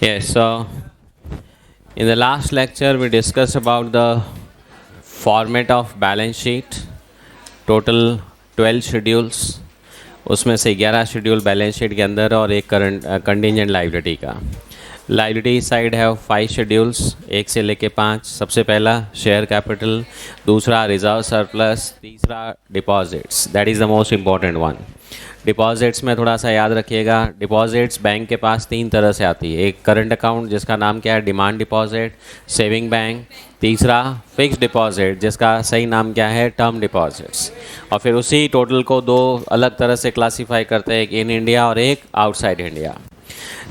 Yes, so in the last lecture we discussed about the format of balance sheet, total 12 schedules, उसमें से 11 schedule balance sheet के अंदर और एक current contingent liability का। Liability side है 5 शेड्यूल्स, 1 से लेके 5। सबसे पहला शेयर कैपिटल, दूसरा रिजर्व सरप्लस, तीसरा deposits, that is the most important one. Deposits में थोड़ा सा याद रखिएगा, डिपॉजिट्स बैंक के पास 3 तरह से आती है। एक करंट अकाउंट जिसका नाम क्या है, डिमांड डिपॉजिट, सेविंग बैंक। तीसरा फिक्स डिपॉजिट जिसका सही नाम क्या है, टर्म डिपॉजिट्स। और फिर उसी टोटल को 2 अलग तरह से क्लासीफाई करते हैं, एक इन इंडिया और एक outside India.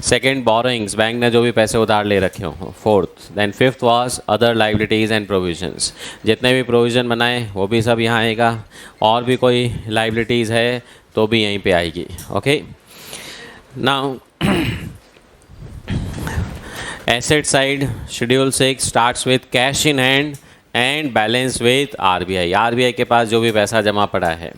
Second borrowings, bank ने जो भी पैसे उधार ले रखे हों। Fourth, then fifth was other liabilities and provisions, जितने भी प्रोविज़न बनाए वो भी सब यहाँ आएगा। और भी कोई लाइबिलिटीज़ है तो भी यहीं पे आएगी। Okay, now asset side schedule 6 starts with cash in hand and balance with RBI. RBI के पास जो भी पैसा जमा पड़ा है।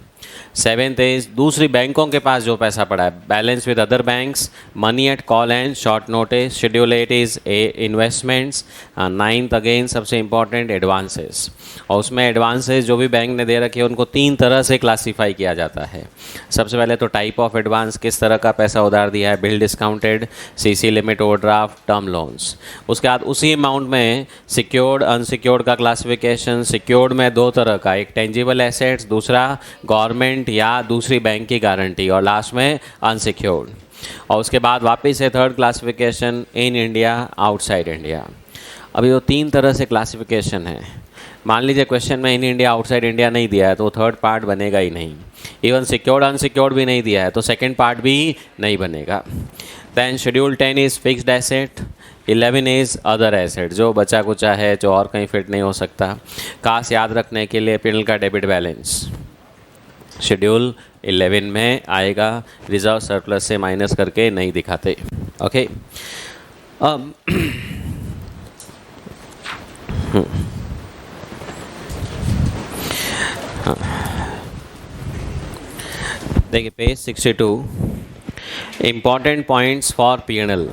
7th इज दूसरी बैंकों के पास जो पैसा पड़ा है, balance with other banks, money at call and short notice. Schedule 8 is investments. 9th again सबसे इंपॉर्टेंट, एडवांसेस। और उसमें एडवांसेस जो भी बैंक ने दे रखे हैं उनको 3 तरह से क्लासीफाई किया जाता है। सबसे पहले तो टाइप ऑफ एडवांस, किस तरह का पैसा उधार दिया है, bill discounted, CC limit, overdraft, term loans. उसके बाद उसी अमाउंट में सिक्योर्ड अनसिक्योर्ड का क्लासिफिकेशन। सिक्योर्ड में 2 तरह का, एक टेंजिबल एसेट्स, दूसरा गवर्नमेंट या दूसरी बैंक की गारंटी, और लास्ट में अनसिक्योर्ड। और उसके बाद वापस से 3rd classification, in India, outside India. अभी वो 3 तरह से क्लासिफिकेशन है। मान लीजिए क्वेश्चन में इन इंडिया आउटसाइड इंडिया नहीं दिया है तो 3rd पार्ट बनेगा ही नहीं। इवन सिक्योर्ड अनसिक्योर्ड भी नहीं दिया है तो 2nd पार्ट भी नहीं बनेगा। Then schedule 10 is fixed asset, 11 is other asset, जो बचा कुचा है जो और कहीं फिट नहीं हो सकता। खास याद रखने के लिए पिनल का डेबिट बैलेंस शेड्यूल 11 में आएगा, रिजर्व सरप्लस से माइनस करके नहीं दिखाते। ओके, अब देखिए page 62, important points for PNL.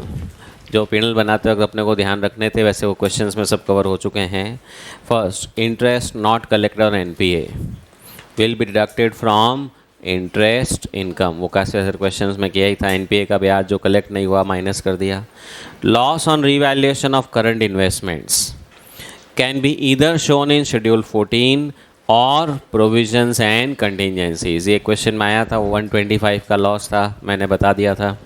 जो पीएनएल बनाते वक्त अपने को ध्यान रखने थे, वैसे वो क्वेश्चंस में सब कवर हो चुके हैं। First, interest not collected on NPA will be deducted from interest income. वो कैसे क्वेश्चंस में किया ही था, एनपीए का ब्याज जो कलेक्ट नहीं हुआ माइनस कर दिया। Loss on revaluation of current investments can be either shown in schedule 14 और प्रोविजंस एंड कंटिजेंसीज। ये क्वेश्चन में आया था, 125 का लॉस था, मैंने बता दिया था।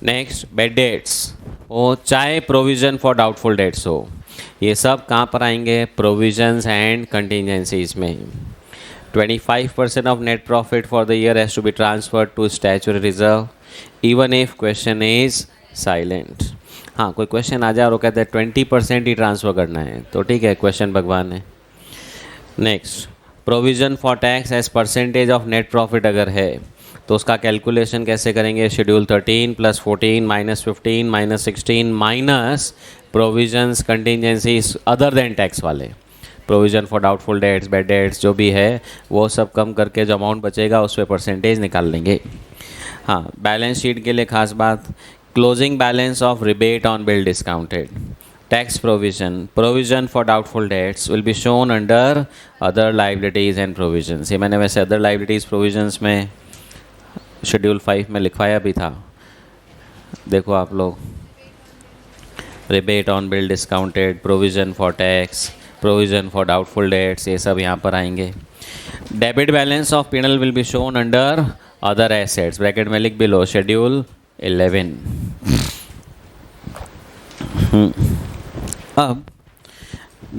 नेक्स्ट, बेड डेट्स, वो चाहे प्रोविजन फॉर डाउटफुल डेट्स हो, ये सब कहाँ पर आएंगे, प्रोविजंस एंड कंटिजेंसीज में। 25% of net profit for the year has to be transferred to statutory reserve even if question is silent। हाँ, कोई क्वेश्चन आ जाए और वो कहते हैं 20% ही ट्रांसफ़र करना है तो ठीक है, क्वेश्चन भगवान है। Next, provision for tax as percentage of net profit अगर है तो उसका कैलकुलेशन कैसे करेंगे, schedule 13 + 14 - 15 - 16 minus provisions contingencies other than tax वाले। Provision for doubtful debts, bad debts जो भी है वो सब कम करके जो अमाउंट बचेगा उस पर परसेंटेज निकाल लेंगे। हाँ, बैलेंस शीट के लिए खास बात, closing balance of rebate on bill discounted, tax provision, provision for doubtful dates will be shown under other liabilities and provisions. ये मैंने वैसे अदर लाइबिलिटीज़ प्रोविजंस में शेड्यूल 5 में लिखवाया भी था, देखो आप लोग, rebate on bill discounted, provision for tax, provision for doubtful dates, ये सब यहाँ पर आएंगे। Debit balance of PNL will be shown under other assets, bracket में लिख भी लो, शेड्यूल 11। अब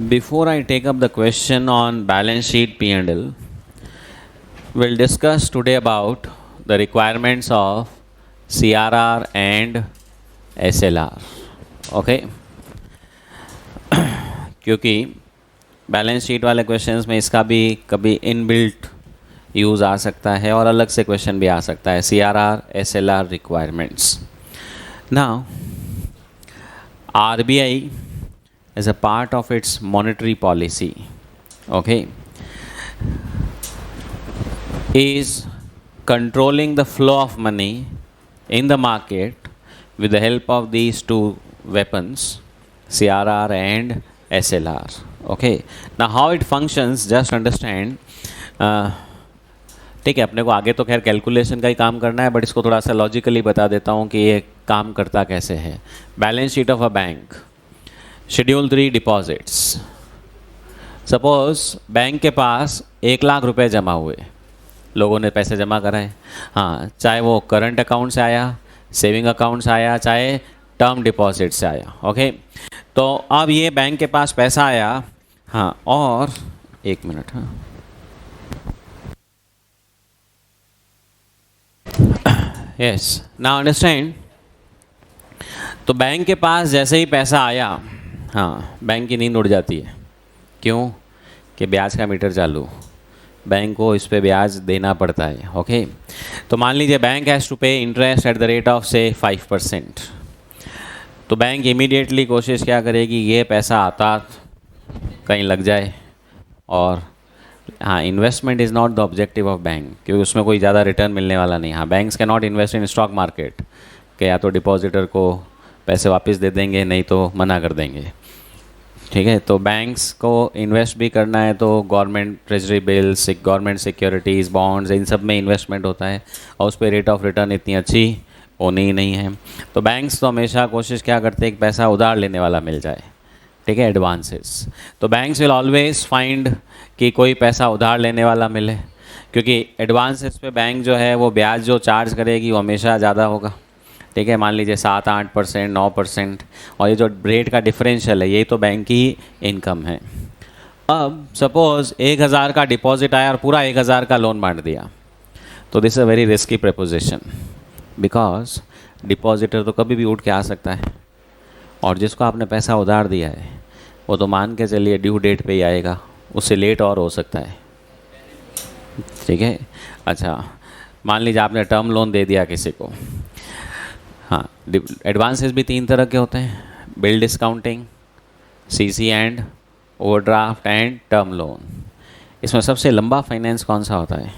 before I take up the question on balance sheet PNL, will discuss today about the requirements of CRR and SLR. Okay, क्योंकि balance sheet वाले questions में इसका भी कभी इनबिल्ट यूज़ आ सकता है और अलग से क्वेश्चन भी आ सकता है, CRR SLR requirements. Now RBI as a part of its monetary policy, okay, is controlling the flow of money in the market with the help of these two weapons, CRR and SLR. Okay, now how it functions, just understand. ठीक है, अपने को आगे तो खैर calculation का ही काम करना है, बट इसको थोड़ा सा लॉजिकली बता देता हूँ कि ये काम करता कैसे है. Balance sheet of a bank, schedule 3 deposits. Suppose bank के पास 1,00,000 रुपए जमा हुए, लोगों ने पैसे जमा कराए. हाँ, चाहे वो करंट अकाउंट से आया, सेविंग अकाउंट से आया, चाहे टर्म डिपॉजिट से आया. ओके, तो अब ये बैंक के पास पैसा आया. हाँ, और एक मिनट. हाँ, यस, नाउ अंडरस्टैंड. तो बैंक के पास जैसे ही पैसा आया, हाँ, बैंक की नींद उड़ जाती है. क्यों? कि ब्याज का मीटर चालू, बैंक को इस पे ब्याज देना पड़ता है. ओके, तो मान लीजिए बैंक हैज़ टू पे interest at the rate of से 5%. तो बैंक इमीडिएटली कोशिश क्या करेगी, ये पैसा आता कहीं लग जाए. और हाँ, investment is not the objective of bank, क्योंकि उसमें कोई ज़्यादा रिटर्न मिलने वाला नहीं. हाँ, banks can not invest in stock market, कि या तो डिपॉजिटर को पैसे वापस दे देंगे, नहीं तो मना कर देंगे. ठीक है, तो बैंक्स को इन्वेस्ट भी करना है तो government treasury bills, government securities, bonds, इन सब में इन्वेस्टमेंट होता है, और उस पर रेट ऑफ रिटर्न इतनी अच्छी होनी ही नहीं है. तो बैंक्स तो हमेशा कोशिश क्या करते हैं कि पैसा उधार लेने वाला मिल जाए. ठीक है, एडवांसेस. तो बैंक्स विल ऑलवेज फाइंड कि कोई पैसा उधार लेने वाला मिले, क्योंकि एडवांसेस पे बैंक जो है वो ब्याज जो चार्ज करेगी वो हमेशा ज़्यादा होगा. ठीक है, मान लीजिए 7-8%, 9%, और ये जो रेट का डिफरेंशियल है यही तो बैंक की इनकम है. अब सपोज़ 1,000 का डिपॉजिट आया और पूरा 1,000 का लोन बांट दिया, तो this is a very risky preposition, because depositor तो कभी भी उठ के आ सकता है, और जिसको आपने पैसा उधार दिया है वो तो मान के चलिए ड्यू डेट पे ही आएगा, उससे लेट और हो सकता है. ठीक है, अच्छा, मान लीजिए आपने टर्म लोन दे दिया किसी को. हाँ, एडवांसेस भी 3 तरह के होते हैं, bill discounting, CC and overdraft and term loan. इसमें सबसे लंबा फाइनेंस कौन सा होता है?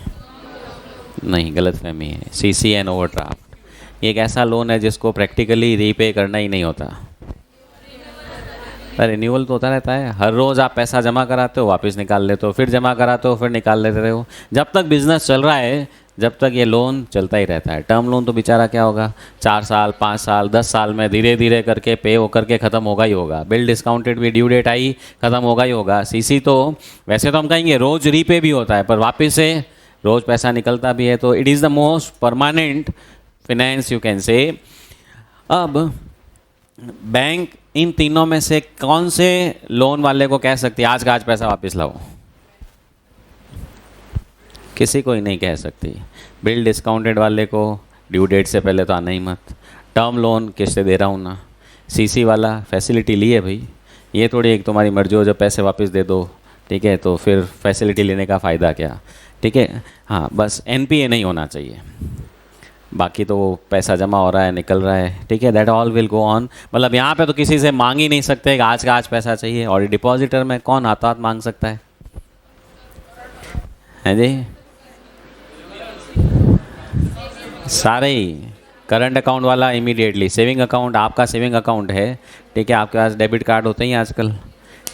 नहीं, गलत फहमी है. सीसी एंड ओवरड्राफ्ट ये एक ऐसा लोन है जिसको प्रैक्टिकली रीपे करना ही नहीं होता. रिन्यूअल तो होता रहता है, हर रोज़ आप पैसा जमा कराते हो, वापस निकाल लेते हो, फिर जमा कराते हो, फिर निकाल लेते हो. जब तक बिजनेस चल रहा है, जब तक ये लोन चलता ही रहता है. टर्म लोन तो बेचारा क्या होगा, 4 साल, 5 साल, 10 साल में धीरे धीरे करके पे हो करके ख़त्म होगा ही होगा. बिल डिस्काउंटेड भी ड्यू डेट आई ख़त्म होगा ही होगा. सीसी तो वैसे तो हम कहेंगे रोज़ रीपे भी होता है, पर वापस से रोज़ पैसा निकलता भी है. तो it is the most permanent finance you can say. अब बैंक इन तीनों में से कौन से लोन वाले को कह सकती है आज का आज पैसा वापस लाओ? किसी को ही नहीं कह सकती. बिल डिस्काउंटेड वाले को ड्यू डेट से पहले तो आना ही मत. टर्म लोन किस्तें दे रहा हूँ ना, सीसी वाला फैसिलिटी ली है भाई, ये थोड़ी एक तुम्हारी मर्जी हो जब पैसे वापस दे दो. ठीक है, तो फिर फैसिलिटी लेने का फ़ायदा क्या? ठीक है, हाँ, बस एनपीए नहीं होना चाहिए, बाकी तो वो पैसा जमा हो रहा है, निकल रहा है. ठीक है, that all will go on. मतलब यहाँ पे तो किसी से मांग ही नहीं सकते कि आज का आज पैसा चाहिए. और डिपॉजिटर में कौन हाथों हाथ मांग सकता है? हैं जी, सारे ही. करंट अकाउंट वाला इमीडिएटली, सेविंग अकाउंट, आपका सेविंग अकाउंट है, ठीक है, आपके पास डेबिट कार्ड होते हैं आजकल.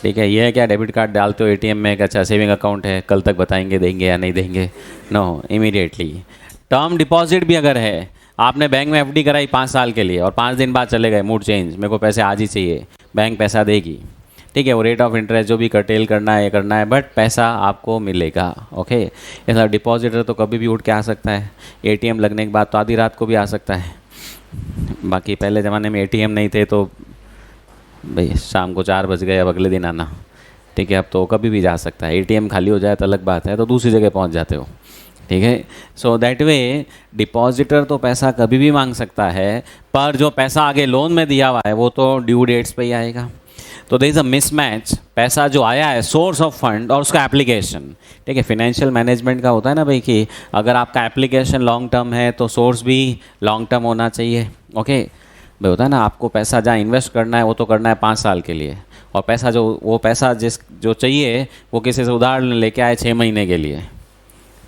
ठीक है, ये है क्या, डेबिट कार्ड डालते हो एटीएम में, अच्छा सेविंग अकाउंट है, कल तक बताएंगे देंगे या नहीं देंगे. No, immediately. टर्म डिपॉजिट भी अगर है, आपने बैंक में एफडी कराई 5 साल के लिए और 5 दिन बाद चले गए, मूड चेंज, मेरे को पैसे आज ही चाहिए, बैंक पैसा देगी. ठीक है, वो रेट ऑफ इंटरेस्ट जो भी कर्टेल करना है, ये करना है, बट पैसा आपको मिलेगा. ओके, ऐसा डिपॉजिटर तो कभी भी उठ के आ सकता है. एटीएम लगने के बाद तो आधी रात को भी आ सकता है. बाकी पहले ज़माने में एटीएम नहीं थे तो भाई शाम को 4 बज गए, अब अगले दिन आना. ठीक है, अब तो कभी भी जा सकता है. एटीएम खाली हो जाए तो अलग बात है, तो दूसरी जगह पहुंच जाते हो. ठीक है, सो दैट वे डिपॉजिटर तो पैसा कभी भी मांग सकता है, पर जो पैसा आगे लोन में दिया हुआ है वो तो ड्यू डेट्स पे ही आएगा. तो देयर इज़ अ मिसमैच. पैसा जो आया है, सोर्स ऑफ फंड और उसका एप्लीकेशन. ठीक है, फिनेंशियल मैनेजमेंट का होता है ना भाई कि अगर आपका एप्लीकेशन लॉन्ग टर्म है तो सोर्स भी लॉन्ग टर्म होना चाहिए. ओके भाई, होता है ना, आपको पैसा जहाँ इन्वेस्ट करना है वो तो करना है 5 साल के लिए, और पैसा जो चाहिए वो किसी से उधार लेके आए 6 महीने के लिए.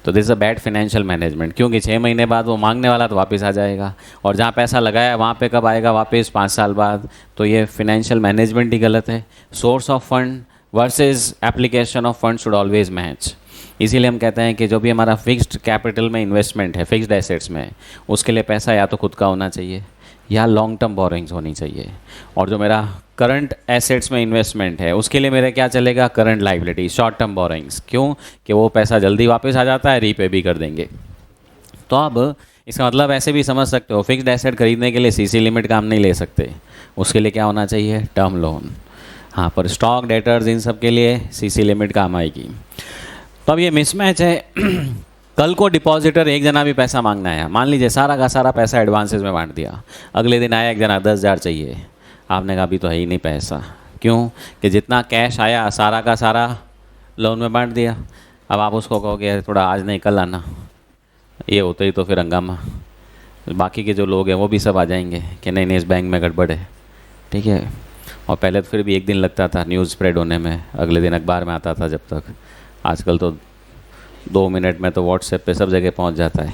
तो this a bad financial management, क्योंकि 6 महीने बाद वो मांगने वाला तो वापस आ जाएगा, और जहाँ पैसा लगाया वहाँ पे कब आएगा वापस, 5 साल बाद। तो ये फाइनेंशियल मैनेजमेंट ही गलत है। Source of fund versus application of fund should always match. इसीलिए हम कहते हैं कि जो भी हमारा फिक्स्ड कैपिटल में इन्वेस्टमेंट है, फिक्स्ड एसेट्स में, उसके लिए पैसा या तो खुद का होना चाहिए या लॉन्ग टर्म बोरिंग्स होनी चाहिए। और जो मेरा करंट एसेट्स में इन्वेस्टमेंट है उसके लिए मेरे क्या चलेगा, current liability, short term borrowings. क्यों कि वो पैसा जल्दी वापस आ जाता है, रीपे भी कर देंगे। तो अब इसका मतलब ऐसे भी समझ सकते हो, फिक्स्ड एसेट खरीदने के लिए सीसी लिमिट काम नहीं ले सकते, उसके लिए क्या होना चाहिए, टर्म लोन। हाँ, पर स्टॉक डेटर्स इन सब के लिए सीसी लिमिट काम आएगी। तो अब ये मिसमैच है। कल को डिपॉजिटर एक जना भी पैसा मांगना आया, मान लीजिए सारा का सारा पैसा एडवांसेस में बांट दिया, अगले दिन आया एक जना 10,000 चाहिए, आपने कहा अभी तो है ही नहीं पैसा। क्यों कि जितना कैश आया सारा का सारा लोन में बांट दिया। अब आप उसको कहोगे थोड़ा आज नहीं कल आना, ये होते ही तो फिर हंगामा, बाकी के जो लोग हैं वो भी सब आ जाएंगे कि नहीं नहीं इस बैंक में गड़बड़ है, ठीक है। और पहले तो फिर भी एक दिन लगता था न्यूज़ स्प्रेड होने में, अगले दिन अखबार में आता था जब तक, आजकल तो 2 मिनट में तो व्हाट्सएप पे सब जगह पहुंच जाता है।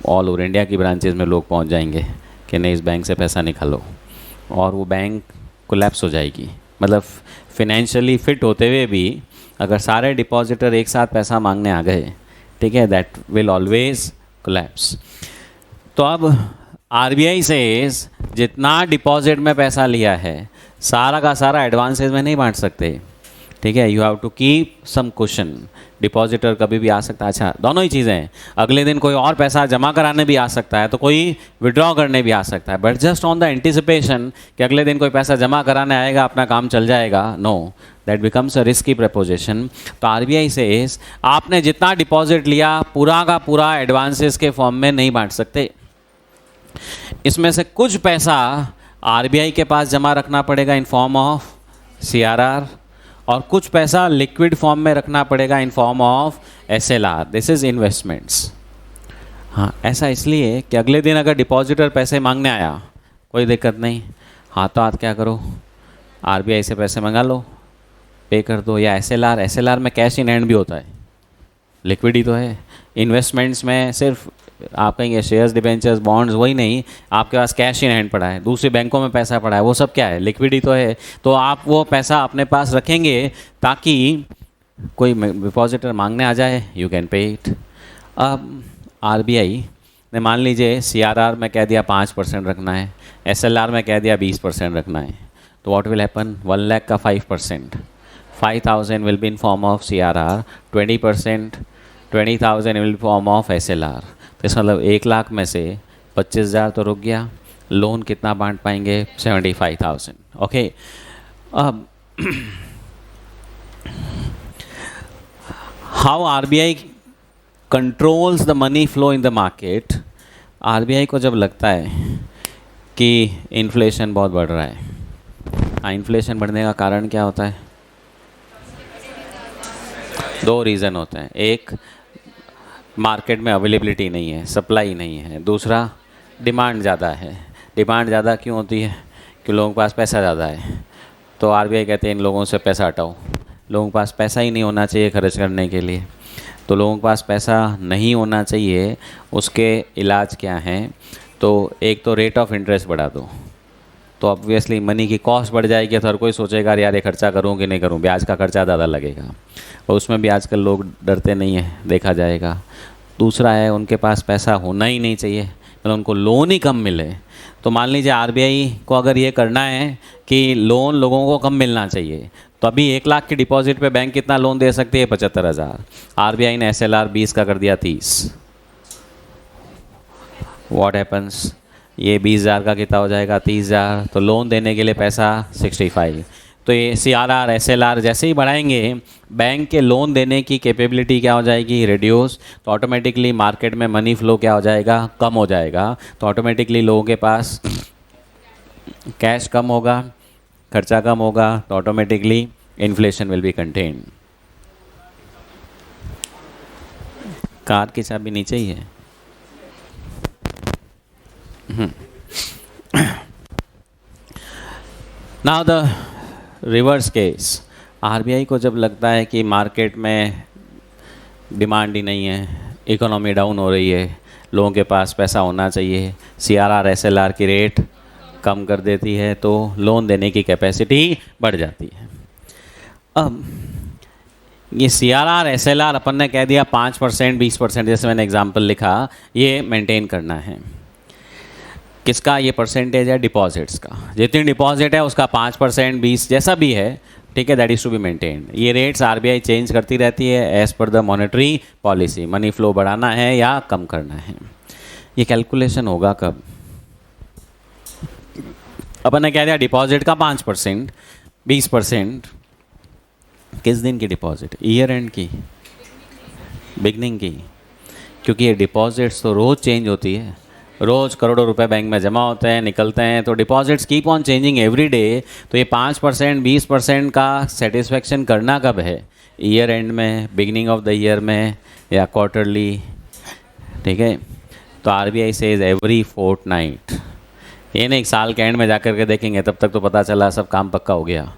ऑल ओवर इंडिया की ब्रांचेस में लोग पहुंच जाएंगे कि नहीं इस बैंक से पैसा निकालो, और वो बैंक कोलैप्स हो जाएगी। मतलब फिनेंशियली फिट होते हुए भी अगर सारे डिपॉजिटर एक साथ पैसा मांगने आ गए, ठीक है, दैट विल ऑलवेज कोलैप्स। तो अब आरबीआई से जितना डिपॉजिट में पैसा लिया है सारा का सारा एडवांसेस में नहीं बांट सकते, ठीक है। You have to keep some cushion. Depositor कभी भी आ सकता है, अच्छा दोनों ही चीज़ें हैं, अगले दिन कोई और पैसा जमा कराने भी आ सकता है, तो कोई विड्रॉ करने भी आ सकता है, but just on the anticipation कि अगले दिन कोई पैसा जमा कराने आएगा अपना काम चल जाएगा, no, that becomes a risky proposition. तो आरबीआई से आपने जितना डिपॉजिट लिया पूरा का पूरा एडवांसेस के फॉर्म में नहीं बांट सकते। इसमें से कुछ पैसा आरबीआई के पास जमा रखना पड़ेगा इन फॉर्म ऑफ सीआरआर, और कुछ पैसा लिक्विड फॉर्म में रखना पड़ेगा in form of SLR. This is investments. हाँ, ऐसा इसलिए कि अगले दिन अगर डिपॉजिटर पैसे मांगने आया कोई दिक्कत नहीं, हाथों हाथ क्या करो, आरबीआई से पैसे मंगा लो, पे कर दो। या एसएलआर, एसएलआर में कैश इन हैंड भी होता है, लिक्विड ही तो है। इन्वेस्टमेंट्स में सिर्फ आप कहेंगे शेयर्स, डिबेंचर्स, बॉन्ड्स, वही नहीं, आपके पास कैश इन हैंड पड़ा है, दूसरे बैंकों में पैसा पड़ा है, वो सब क्या है, लिक्विड ही तो है। तो आप वो पैसा अपने पास रखेंगे ताकि कोई डिपॉजिटर मांगने आ जाए, यू कैन पे इट। अब आरबीआई ने मान लीजिए सीआरआर में कह दिया 5% रखना है, एसएलआर में कह दिया 20% रखना है, तो व्हाट विल हैपन, 1 लाख का 5%, 5,000 will be in form of CRR, 20%, 20,000 will form of SLR. तो इसका मतलब 1 लाख में से 25,000 तो रुक गया, लोन कितना बांट पाएंगे, 75,000। ओके, अब how RBI controls the money flow in the market. RBI को जब लगता है कि इन्फ्लेशन बहुत बढ़ रहा है, हाँ, इन्फ्लेशन बढ़ने का कारण क्या होता है, 2 रीज़न होते हैं। एक, मार्केट में अवेलेबिलिटी नहीं है, सप्लाई नहीं है। दूसरा, डिमांड ज़्यादा है। डिमांड ज़्यादा क्यों होती है, कि लोगों के पास पैसा ज़्यादा है। तो आरबीआई कहते हैं इन लोगों से पैसा हटाओ, लोगों के पास पैसा ही नहीं होना चाहिए खर्च करने के लिए। तो लोगों के पास पैसा नहीं होना चाहिए, उसके इलाज क्या हैं, तो एक तो रेट ऑफ इंटरेस्ट बढ़ा दो, तो ऑब्वियसली मनी की कॉस्ट बढ़ जाएगी, तो हर कोई सोचेगा यार ये खर्चा करूँ कि नहीं करूँ, ब्याज का खर्चा ज़्यादा लगेगा, और उसमें भी आजकल लोग डरते नहीं हैं, देखा जाएगा। दूसरा है उनके पास पैसा होना ही नहीं चाहिए, मतलब उनको लोन ही कम मिले। तो मान लीजिए आरबीआई को अगर ये करना है कि लोन लोगों को कम मिलना चाहिए, तो अभी 1 लाख की डिपॉजिट पे बैंक कितना लोन दे सकती है, 75,000। आरबीआई ने एसएलआर 20 का कर दिया 30, व्हाट हैपन्स, ये 20,000 का कितना हो जाएगा, 30,000। तो लोन देने के लिए पैसा 65। तो ये सीआरआर, एसएलआर जैसे ही बढ़ाएंगे, बैंक के लोन देने की कैपेबिलिटी क्या हो जाएगी, रिड्यूस। तो ऑटोमेटिकली मार्केट में मनी फ्लो क्या हो जाएगा, कम हो जाएगा। तो ऑटोमेटिकली लोगों के पास कैश कम होगा, खर्चा कम होगा, तो automatically inflation will be contained. Car की चाबी नीचे ही है। Now the reverse case, RBI को जब लगता है कि मार्केट में डिमांड ही नहीं है, इकोनॉमी डाउन हो रही है, लोगों के पास पैसा होना चाहिए, CRR SLR की रेट कम कर देती है तो लोन देने की कैपेसिटी बढ़ जाती है। अब ये CRR SLR अपन ने कह दिया 5% 20%, जैसे मैंने एग्जांपल लिखा, ये मेंटेन करना है। किसका ये परसेंटेज है? डिपॉजिट्स का। जितनी डिपॉजिट है उसका 5% 20 जैसा भी है, ठीक है, that is to be maintained. ये रेट्स RBI चेंज करती रहती है as per the monetary policy. Money flow बढ़ाना है या कम करना है। ये कैलकुलेशन होगा कब? अपन ने कह दिया डिपॉजिट का 5% 20%। किस दिन की डिपॉजिट? ईयर एंड की, बिगनिंग की, क्योंकि ये डिपॉजिट्स तो रोज़ चेंज होती है, रोज़ करोड़ों रुपए बैंक में जमा होते हैं, निकलते हैं, तो deposits keep on changing every day. तो ये 5% 20% का सेटिस्फेक्शन करना कब है? ईयर एंड में, बिगनिंग ऑफ द ईयर में, या क्वार्टरली, ठीक है। तो RBI सेज एवरी फोर्टनाइट। ये नहीं एक साल के एंड में जाकर के देखेंगे, तब तक तो पता चला सब काम पक्का हो गया,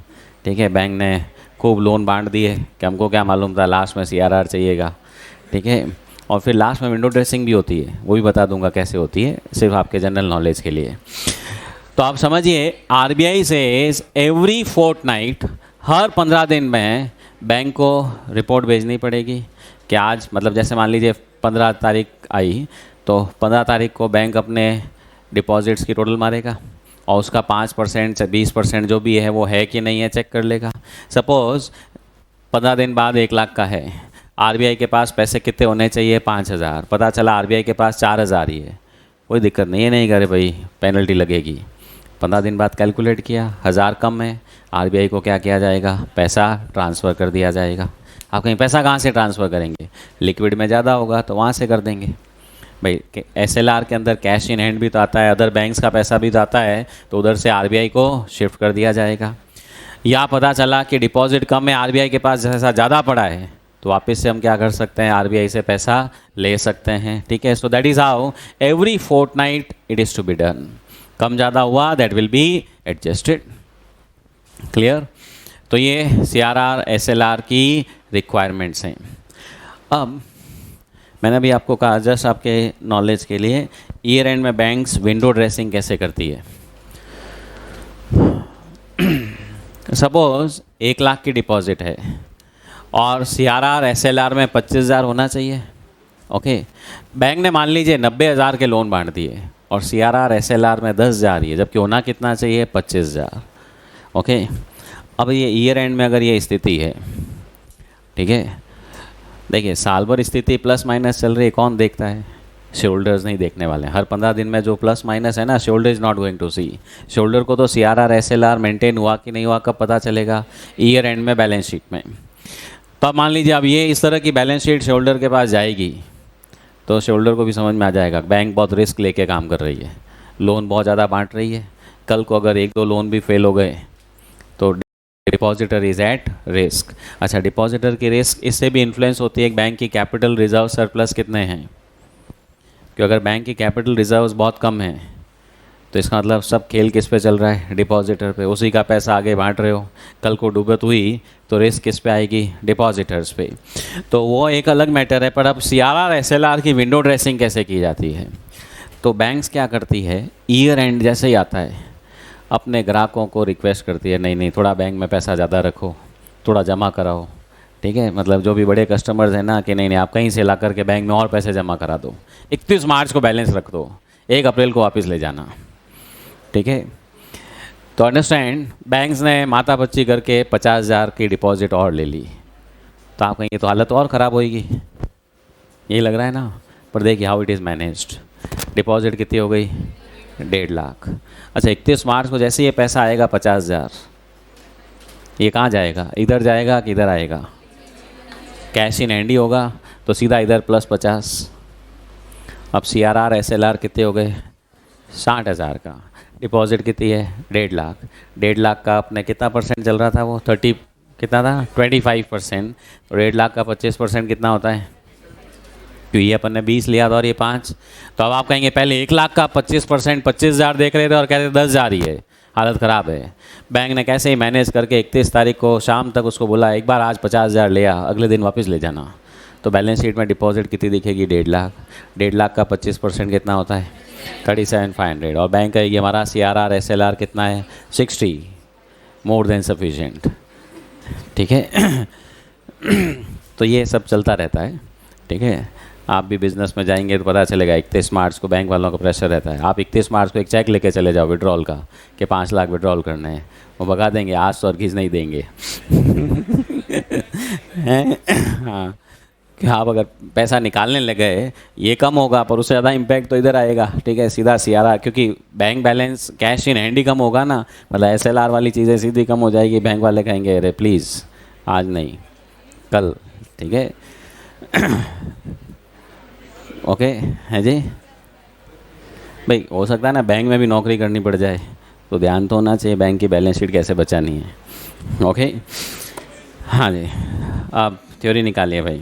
ठीक है, बैंक ने खूब लोन बांट दिए कि हमको क्या मालूम था लास्ट में CRR चाहिएगा, ठीक है। और फिर लास्ट में विंडो ड्रेसिंग भी होती है, वो भी बता दूंगा कैसे होती है, सिर्फ आपके जनरल नॉलेज के लिए। तो आप समझिए RBI से एवरी फोर्टनाइट, हर 15 दिन में बैंक को रिपोर्ट भेजनी पड़ेगी कि आज, मतलब जैसे मान लीजिए 15 तारीख आई, तो 15 तारीख को बैंक अपने डिपॉजिट्स की टोटल मारेगा और उसका 5% से 20% जो भी है वो है कि नहीं है चेक कर लेगा। सपोज़ 15 दिन बाद 1 लाख का है, RBI के पास पैसे कितने होने चाहिए? 5,000। पता चला RBI के पास 4,000 ही है, कोई दिक्कत नहीं है, नहीं करे भाई पेनल्टी लगेगी। 15 दिन बाद कैलकुलेट किया, 1,000 कम है, RBI को क्या किया जाएगा? पैसा ट्रांसफ़र कर दिया जाएगा। आप कहीं पैसा कहाँ से ट्रांसफ़र करेंगे? लिक्विड में ज़्यादा होगा तो वहाँ से कर देंगे भाई। SLR के अंदर कैश इन हैंड भी तो आता है, अदर बैंक्स का पैसा भी तो आता है, तो उधर से RBI को शिफ्ट कर दिया जाएगा। या पता चला कि डिपॉजिट कम है, RBI के पास जैसा ज़्यादा पड़ा है, तो वापस से हम क्या कर सकते हैं? RBI से पैसा ले सकते हैं, ठीक है। So that is how every fortnight it is to be done. कम ज़्यादा हुआ that will be adjusted. Clear? तो ये CRR SLR की रिक्वायरमेंट्स हैं। अब मैंने अभी आपको कहा, जस्ट आपके नॉलेज के लिए, ईयर एंड में बैंक्स विंडो ड्रेसिंग कैसे करती है। सपोज़ 1 लाख की डिपॉजिट है और CRR SLR में 25,000 होना चाहिए, ओके। बैंक ने मान लीजिए 90,000 के लोन बांट दिए और CRR SLR में 10,000 ही है, जबकि होना कितना चाहिए? 25,000, ओके। अब ये ईयर एंड में अगर ये स्थिति है, ठीक है, देखिए साल भर स्थिति प्लस माइनस चल रही है, कौन देखता है? शेयरहोल्डर्स नहीं देखने वाले हैं। हर 15 दिन में जो प्लस माइनस है ना, shareholder is not going to see. Shareholder को तो CRR SLR मेंटेन हुआ कि नहीं हुआ कब पता चलेगा? ईयर एंड में, बैलेंस शीट में। तो अब मान लीजिए अब ये इस तरह की बैलेंस शीट शेयरहोल्डर के पास जाएगी, तो शेयरहोल्डर को भी समझ में आ जाएगा बैंक बहुत रिस्क लेके काम कर रही है, लोन बहुत ज़्यादा बांट रही है। कल को अगर 1-2 लोन भी फेल हो गए तो डिपॉजिटर इज़ एट रिस्क। अच्छा, डिपॉजिटर की रिस्क इससे भी इन्फ्लुएंस होती है कि बैंक की कैपिटल रिजर्व सरप्लस कितने हैं। कि अगर बैंक की कैपिटल रिजर्व्स बहुत कम है तो इसका मतलब सब खेल किस पे चल रहा है? डिपॉजिटर पे। उसी का पैसा आगे बांट रहे हो, कल को डूबत हुई तो रिस्क किस पे आएगी? डिपॉजिटर्स पे। तो वो एक अलग मैटर है। पर अब CRR SLR की विंडो ड्रेसिंग कैसे की जाती है? तो बैंक्स क्या करती है, ईयर एंड जैसे ही आता है अपने ग्राहकों को रिक्वेस्ट करती है, नहीं नहीं थोड़ा बैंक में पैसा ज़्यादा रखो, थोड़ा जमा कराओ, ठीक है। मतलब जो भी बड़े कस्टमर्स हैं ना, कि नहीं नहीं आप कहीं से ला करके बैंक में और पैसे जमा करा दो, 31 मार्च को बैलेंस रख दो, 1 अप्रैल को वापस ले जाना, ठीक है। तो अंडरस्टैंड, बैंक्स ने माता बच्ची करके 50,000 की डिपॉजिट और ले ली, तो आप कहेंगे तो हालत और ख़राब होएगी, यही लग रहा है ना। पर देखिए how it is managed. Deposit कितनी हो गई? 1.5 लाख। अच्छा, 31 मार्च को जैसे ये पैसा आएगा 50,000, ये कहाँ जाएगा? इधर जाएगा कि इधर आएगा? कैश इन हैंड ही होगा, तो सीधा इधर +50। अब CRR SLR कितने हो गए? 60,000 का। डिपॉजिट कितनी है? 1.5 लाख। 1.5 लाख का अपने कितना परसेंट चल रहा था? वो 30 कितना था? 25%। तो 1.5 लाख का 25% कितना होता है? क्योंकि ये अपन ने 20 लिया था और ये 5। तो अब आप कहेंगे पहले 1 लाख का 25% 25,000 देख रहे थे और कहते 10,000 ही है, हालत ख़राब है। बैंक ने कैसे ही मैनेज करके 31 तारीख को शाम तक उसको बोला एक बार आज 50,000 ले आ, अगले दिन वापस ले जाना। तो तो बैलेंस शीट में डिपॉजिट कितनी दिखेगी? 1.5 लाख। 1.5 लाख का 25% कितना होता है? 37,500। और बैंक का ये हमारा CRR SLR कितना है? 60, मोर देन सफिशिएंट। ठीक है। तो ये सब चलता रहता है। ठीक है, आप भी बिज़नेस में जाएंगे तो पता चलेगा 31 मार्च को बैंक वालों का प्रेशर रहता है। आप 31 मार्च को एक चेक लेके चले जाओ विड्रॉल का कि 5 लाख विड्रॉल करने हैं, वो भगा देंगे, आज तो अर्घीज नहीं देंगे। हाँ, कि आप अगर पैसा निकालने लगे ये कम होगा पर उससे ज़्यादा इम्पैक्ट तो इधर आएगा। ठीक है, सीधा CRR, क्योंकि bank balance cash in hand ही कम होगा ना, मतलब SLR वाली चीज़ें सीधी कम हो जाएगी। बैंक वाले कहेंगे अरे प्लीज़ आज नहीं कल। ठीक है। ओके है जी भाई, हो सकता है ना बैंक में भी नौकरी करनी पड़ जाए, तो ध्यान तो होना चाहिए बैंक की बैलेंस शीट कैसे बचानी है। ओके, हाँ जी, अब थ्योरी निकालिए भाई।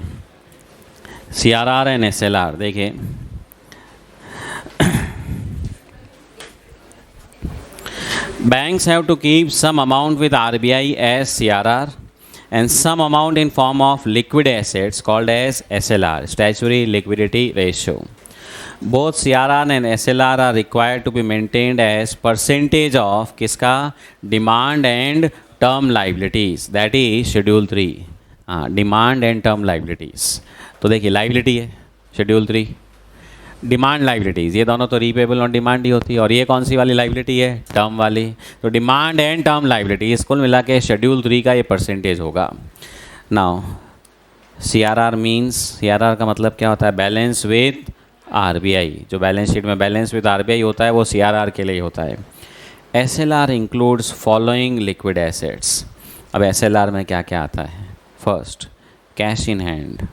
CRR एंड SLR देखिए, banks have to keep some amount with RBI as CRR and some amount in form of liquid assets called as SLR, statutory liquidity ratio. Both CRR and SLR are required to be maintained as percentage of किसका? Demand and term liabilities, that is Schedule 3। हाँ, demand and term liabilities. तो देखिए liability है Schedule 3, demand liabilities, ये दोनों तो repayable on demand ही होती है। और ये कौन सी वाली लाइबिलिटी है? टर्म वाली। तो डिमांड एंड टर्म लाइबिलिटीज कुल मिला के Schedule 3 का ये परसेंटेज होगा। नाउ CRR मीन्स, CRR का मतलब क्या होता है? Balance with RBI। जो बैलेंस शीट में बैलेंस विद RBI होता है वो CRR के लिए होता है। SLR includes following liquid assets. अब SLR में क्या क्या आता है? First, cash in hand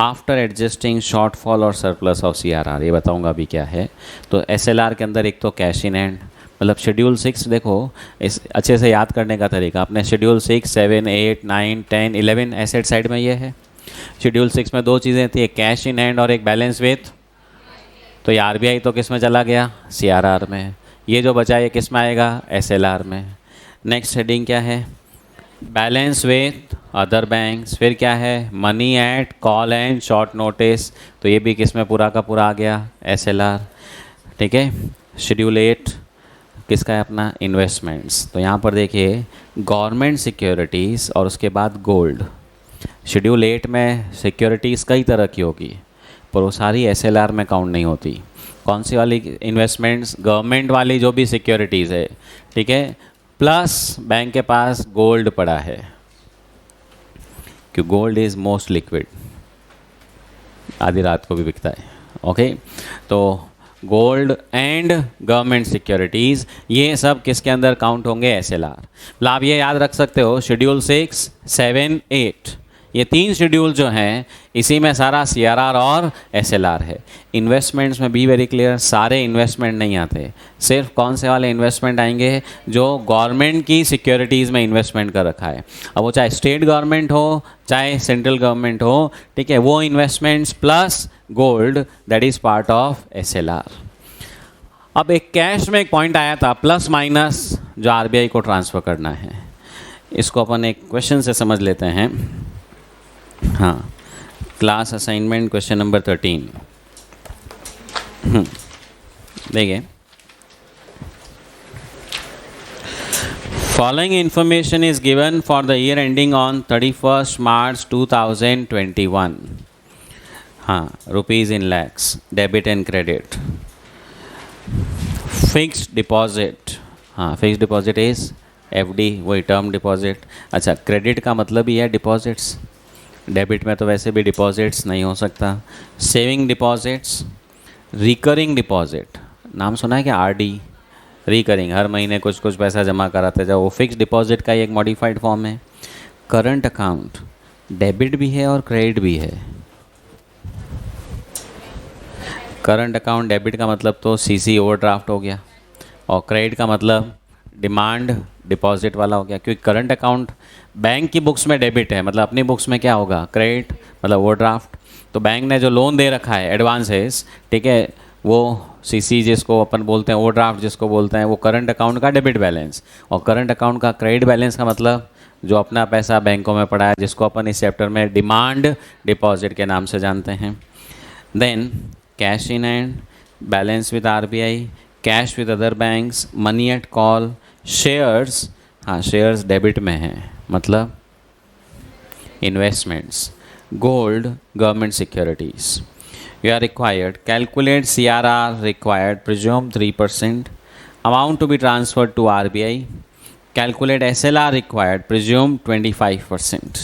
after adjusting shortfall और सरप्लस ऑफ CRR, ये बताऊंगा अभी क्या है। तो SLR के अंदर एक तो कैश इन हैंड, मतलब Schedule 6 देखो, इस अच्छे से याद करने का तरीका अपने Schedule 6, 7, 8, 9, 10, 11 एसेट साइड में ये है। Schedule 6 में दो चीज़ें थी, एक कैश इन हैंड और एक बैलेंस विथ। तो ये RBI तो किस में चला गया? CRR में। ये जो बचा ये किस में आएगा? SLR में। नेक्स्ट हेडिंग क्या है? Balance with other banks. फिर क्या है? Money at call and short notice, तो ये भी किस में पूरा का पूरा आ गया? SLR। ठीक है। Schedule 8 किसका है? अपना इन्वेस्टमेंट्स। तो यहाँ पर देखिए गवर्नमेंट सिक्योरिटीज़ और उसके बाद गोल्ड। Schedule 8 में सिक्योरिटीज़ कई तरह की होगी पर वो सारी SLR में काउंट नहीं होती। कौन सी वाली? इन्वेस्टमेंट्स, गवर्नमेंट वाली जो भी सिक्योरिटीज़ है। ठीक है, प्लस बैंक के पास गोल्ड पड़ा है, क्योंकि गोल्ड इज़ मोस्ट लिक्विड, आधी रात को भी बिकता है। ओके, तो गोल्ड एंड गवर्नमेंट सिक्योरिटीज़ ये सब किसके अंदर काउंट होंगे? SLR। मतलब आप ये याद रख सकते हो Schedule 6, 7, 8 ये तीन शेड्यूल जो हैं इसी में सारा CRR और SLR है। इन्वेस्टमेंट्स में बी वेरी क्लियर, सारे इन्वेस्टमेंट नहीं आते, सिर्फ कौन से वाले इन्वेस्टमेंट आएंगे जो गवर्नमेंट की सिक्योरिटीज़ में इन्वेस्टमेंट कर रखा है। अब वो चाहे स्टेट गवर्नमेंट हो चाहे सेंट्रल गवर्नमेंट हो, ठीक है, वो investments plus gold that is part of SLR। अब एक कैश में एक पॉइंट आया था प्लस माइनस जो RBI को ट्रांसफ़र करना है, इसको अपन एक क्वेश्चन से समझ लेते हैं। हाँ, क्लास असाइनमेंट क्वेश्चन नंबर 13 देखिए, following information is given for the year ending on 31 मार्च 2021। हाँ, rupees in lakhs, debit and credit. Fixed deposit, हाँ फिक्स्ड डिपॉजिट इज FD, वही टर्म डिपॉजिट। अच्छा, क्रेडिट का मतलब ही है डिपॉजिट्स, डेबिट में तो वैसे भी डिपॉजिट्स नहीं हो सकता। सेविंग डिपॉजिट्स, रिकरिंग डिपॉजिट, नाम सुना है क्या? RD, रिकरिंग, हर महीने कुछ कुछ पैसा जमा कराते जाओ, वो फिक्स डिपॉजिट का ही एक मॉडिफाइड फॉर्म है। करंट अकाउंट, डेबिट भी है और क्रेडिट भी है। करंट अकाउंट डेबिट का मतलब तो CC ओवरड्राफ्ट हो गया, और क्रेडिट का मतलब डिमांड डिपॉजिट वाला हो गया, क्योंकि करंट अकाउंट बैंक की बुक्स में डेबिट है, मतलब अपनी बुक्स में क्या होगा? क्रेडिट, मतलब ओवरड्राफ्ट। तो बैंक ने जो लोन दे रखा है एडवांसेस, ठीक है, वो CC जिसको अपन बोलते हैं, ओवरड्राफ्ट जिसको बोलते हैं, वो करंट अकाउंट का डेबिट बैलेंस, और करंट अकाउंट का क्रेडिट बैलेंस का मतलब जो अपना पैसा बैंकों में पड़ा है, जिसको अपन इस चैप्टर में डिमांड डिपॉजिट के नाम से जानते हैं। Then cash in hand, balance with RBI, cash with other banks, money at call, shares, हाँ शेयर्स डेबिट में है मतलब investments, gold, government securities. You are required, calculate CRR required, presume 3%, amount to be transferred to RBI, calculate SLR required, presume 25%।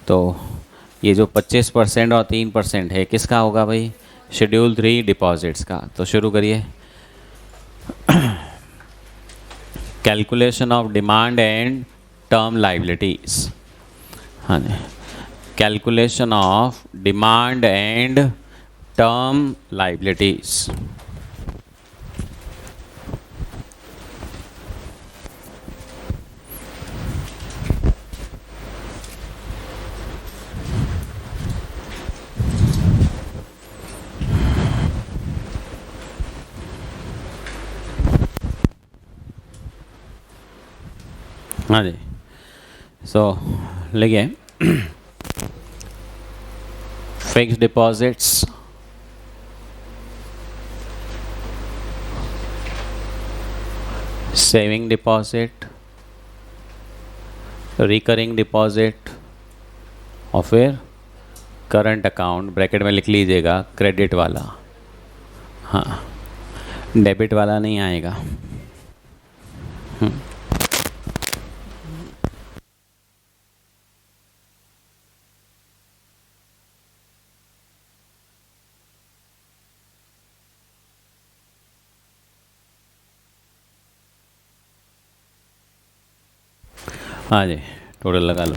तो ये जो 25% और 3% है किसका होगा भाई? शेड्यूल 3 डिपॉजिट्स का। तो शुरू करिए। Calculation of demand and term liabilities. हाँ जी, calculation of demand and term liabilities। हाँ जी, सो लिखिए fixed deposits, saving deposit, recurring deposit और फिर करंट अकाउंट, ब्रैकेट में लिख लीजिएगा क्रेडिट वाला, हाँ डेबिट वाला नहीं आएगा। हाँ जी, टोटल लगा लो।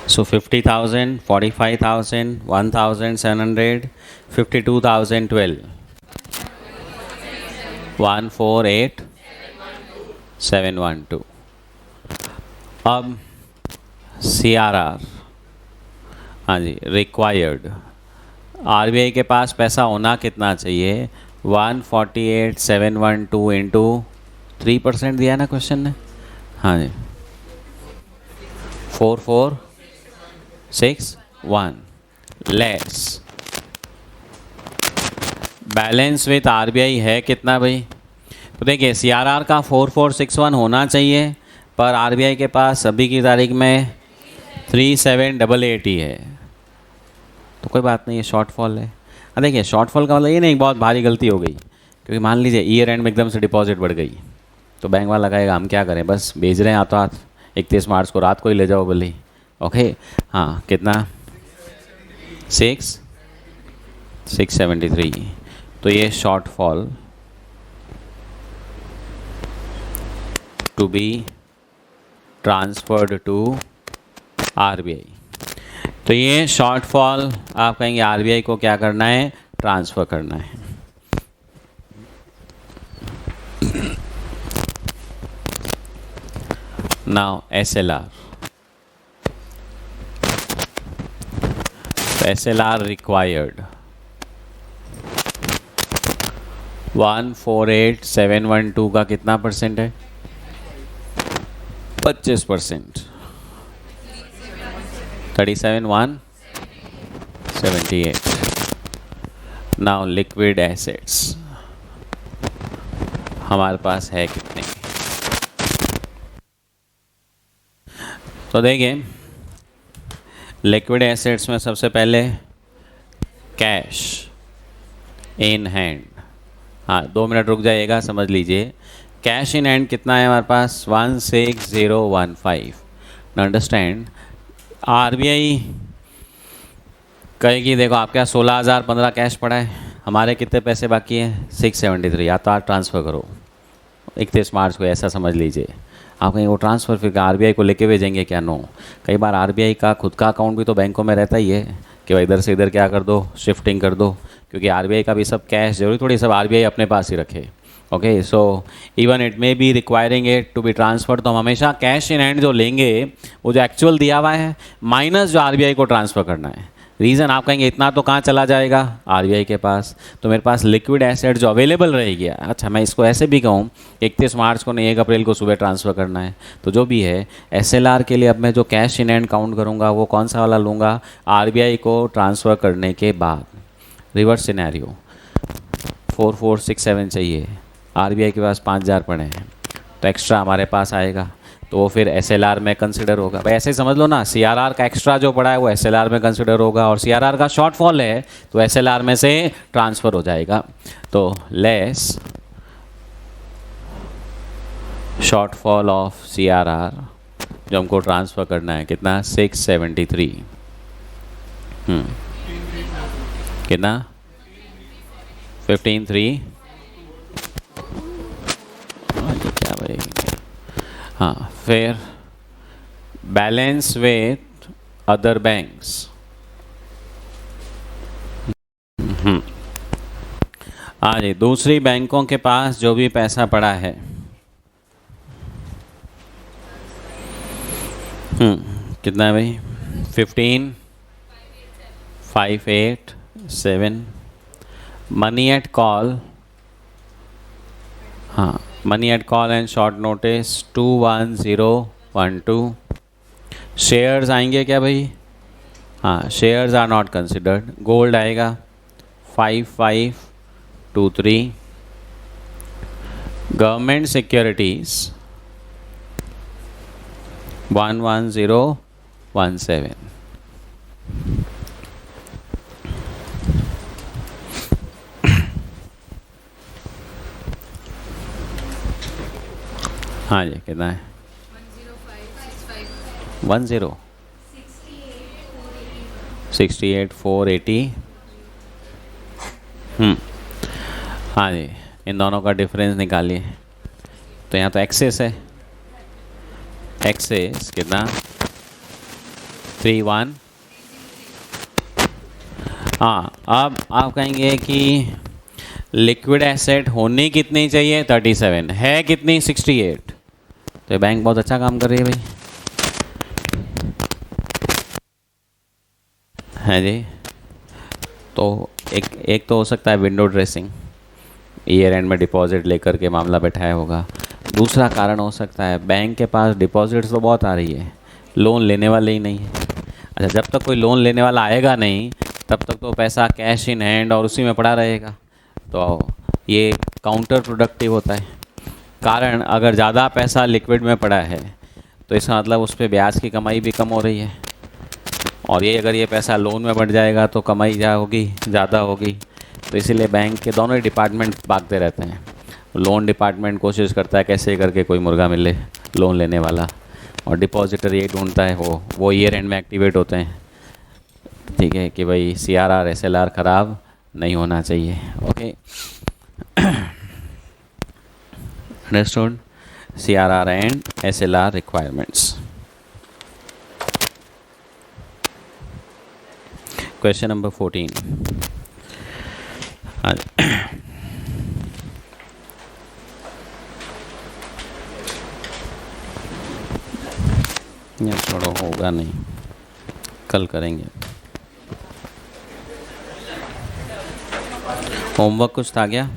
So 50,000, 45,000, 1,700, 52,012, 148,712। अब CRR, हाँ जी रिक्वायर्ड, RBI के पास पैसा होना कितना चाहिए? 148,712 इंटू 3% दिया ना क्वेश्चन ने, हाँ जी 4461 लेस बैलेंस विथ RBI है कितना भाई? तो देखिए CRR का 4461 होना चाहिए, पर RBI के पास अभी की तारीख में 3788 ही है, तो कोई बात नहीं, ये शॉर्टफॉल है। देखिए शॉर्टफॉल का मतलब ये नहीं बहुत भारी गलती हो गई, क्योंकि मान लीजिए ईयर एंड में एकदम से डिपॉजिट बढ़ गई तो बैंक वाला कहेगा हम क्या करें, बस भेज रहे हैं हाथों हाथ, 31 मार्च को रात को ही ले जाओ भले। ओके हाँ कितना? 673। तो ये shortfall to be transferred to RBI। तो ये शॉर्टफॉल आप कहेंगे RBI को क्या करना है? ट्रांसफ़र करना है। नाउ SLR, SLR रिक्वायर्ड 148,712 का कितना परसेंट है? 25%, 37,178। नाउ लिक्विड एसेट्स हमारे पास है कितने? तो देखिए लिक्विड एसेट्स में सबसे पहले कैश इन हैंड, हाँ 2 मिनट रुक जाइएगा समझ लीजिए। कैश इन हैंड कितना है हमारे पास? 16015। अंडरस्टैंड, RBI कहेगी देखो आपके यहाँ 16,015 कैश पड़ा है, हमारे कितने पैसे बाकी हैं? 673, या तो आप ट्रांसफ़र करो 31 मार्च को, ऐसा समझ लीजिए। आप कहीं वो ट्रांसफ़र फिर RBI को लेके भेजेंगे क्या? नो, कई बार RBI का खुद का अकाउंट भी तो बैंकों में रहता ही है कि भाई इधर से इधर क्या कर दो, शिफ्टिंग कर दो, क्योंकि RBI का भी सब कैश जरूरी थोड़ी सब RBI अपने पास ही रखे। Okay, so even it may be requiring it to be transfer, तो हम हमेशा कैश इन हैंड जो लेंगे वो जो एक्चुअल दिया हुआ है माइनस जो आरबीआई को ट्रांसफ़र करना है। रीज़न आप कहेंगे इतना तो कहाँ चला जाएगा आरबीआई के पास, तो मेरे पास लिक्विड एसेट जो अवेलेबल रहेगी। अच्छा, मैं इसको ऐसे भी कहूँ 31 मार्च को नहीं 1 अप्रैल को सुबह ट्रांसफ़र करना है, तो जो भी है एसएलआर के लिए अब मैं जो कैश इन हैंड काउंट करूँगा वो कौन सा वाला लूँगा, आरबीआई को ट्रांसफ़र करने के बाद। रिवर्स सिनेरियो 4467 चाहिए, आरबीआई के पास 5000 पड़े हैं, तो एक्स्ट्रा हमारे पास आएगा, तो वो फिर एसएलआर में कंसिडर होगा। भाई ऐसे ही समझ लो ना, सीआरआर का एक्स्ट्रा जो पड़ा है वो एसएलआर में कंसिडर होगा, और सीआरआर का शॉर्टफॉल है तो एसएलआर में से ट्रांसफ़र हो जाएगा। तो लेस शॉर्टफॉल ऑफ सीआरआर जो हमको ट्रांसफ़र करना है कितना, 673, कितना 15,300, क्या भाई, हाँ, फिर बैलेंस विथ अदर बैंक्स, हाँ जी, दूसरी बैंकों के पास जो भी पैसा पड़ा है, कितना है भाई, 15,587, मनी एट कॉल, हाँ, money at call and short notice 21012, shares आएंगे क्या भाई, हाँ, shares are not considered. Gold आएगा 5523, गवर्नमेंट सिक्योरिटीज 11017, हाँ जी, कितना है, 68,480, हाँ जी, इन दोनों का डिफरेंस निकालिए। तो यहाँ तो एक्सेस है, एक्सेस कितना 31, हाँ, अब आप कहेंगे कि लिक्विड एसेट होनी कितनी चाहिए, 37 है, कितनी 68, तो ये बैंक बहुत अच्छा काम कर रही है भाई, है जी। तो एक तो हो सकता है विंडो ड्रेसिंग, ईयर एंड में डिपॉजिट लेकर के मामला बैठाया होगा। दूसरा कारण हो सकता है बैंक के पास डिपॉजिट्स तो बहुत आ रही है, लोन लेने वाले ही नहीं है। अच्छा, जब तक कोई लोन लेने वाला आएगा नहीं तब तक तो पैसा कैश इन हैंड और उसी में पड़ा रहेगा, तो ये काउंटर प्रोडक्टिव होता है। कारण अगर ज़्यादा पैसा लिक्विड में पड़ा है तो इसका मतलब उस पर ब्याज की कमाई भी कम हो रही है, और ये अगर ये पैसा लोन में बढ़ जाएगा तो कमाई ज़्यादा होगी। तो इसीलिए बैंक के दोनों ही डिपार्टमेंट भागते रहते हैं। लोन डिपार्टमेंट कोशिश करता है कैसे करके कोई मुर्गा मिले लोन लेने वाला, और डिपॉजिटर ये ढूंढता है वो ईयर एंड में एक्टिवेट होते हैं, ठीक है, कि भाई सीआरआर एसएलआर ख़राब नहीं होना चाहिए। Okay, understood, CRR and SLR requirements. Question number 14, ये थोड़ा होगा नहीं, कल करेंगे। होमवर्क कुछ था क्या?